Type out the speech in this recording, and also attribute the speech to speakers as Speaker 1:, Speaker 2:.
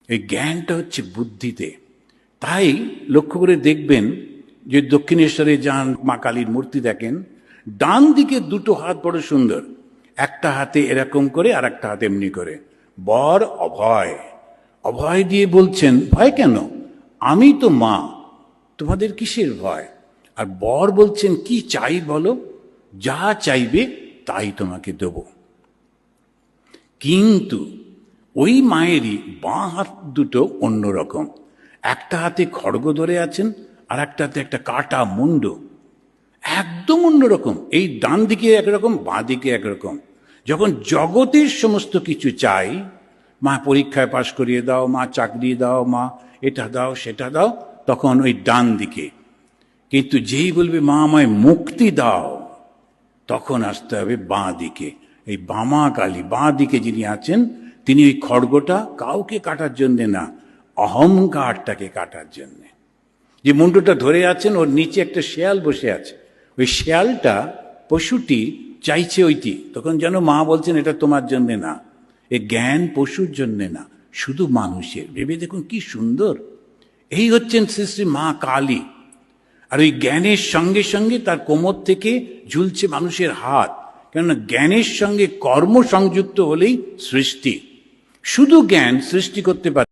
Speaker 1: এই জ্ঞানটা হচ্ছে বুদ্ধিতে। তাই লক্ষ্য করে দেখবেন যে দক্ষিণেশ্বরে যান, মা কালীর মূর্তি দেখেন, ডান দিকে দুটো হাত বড় সুন্দর, একটা হাতে এরকম করে আর একটা হাতে এমনি করে। বর অভয়, অভয় দিয়ে বলছেন ভয় কেন, আমি তো মা, তোমাদের কিসের ভয়? আর বর বলছেন কি চাই বলো, যা চাইবে তাই তোমাকে দেব। কিন্তু ওই মায়েরই বাঁ হাত দুটো অন্যরকম, একটা হাতে খড়গ ধরে আছেন আর একটা হাতে একটা কাটা মুন্ড, একদম অন্যরকম। এই ডান দিকে একরকম, বাঁ দিকে একরকম। যখন জগতের সমস্ত কিছু চাই, মা পরীক্ষায় পাশ করিয়ে দাও, মা চাকরি দাও, মা এটা দাও সেটা দাও, তখন ওই ডান দিকে। কিন্তু যেই বলবে মা আমায় মুক্তি দাও, তখন আসতে হবে বাঁ দিকে। এই বামা কালী বাঁ দিকে যিনি আছেন, তিনি ওই খড়গটা কাউকে কাটার জন্যে না, অহংকারটাকে কাটার জন্যে। যে মুন্ডটা ধরে আছেন, ওর নিচে একটা শেয়াল বসে আছে, ওই শেয়ালটা পশুটি চাইছে ওইটি, তখন যেন মা বলছেন এটা তোমার জন্যে না, এ জ্ঞান পশুর জন্যে না, শুধু মানুষের। ভেবে দেখুন কি সুন্দর। এই হচ্ছেন শ্রী শ্রী মা কালী। আর ওই জ্ঞানের সঙ্গে সঙ্গে তার কোমর থেকে ঝুলছে মানুষের হাত, কেননা জ্ঞানের সঙ্গে কর্ম সংযুক্ত হলেই সৃষ্টি। শুধু জ্ঞান সৃষ্টি করতে পারে।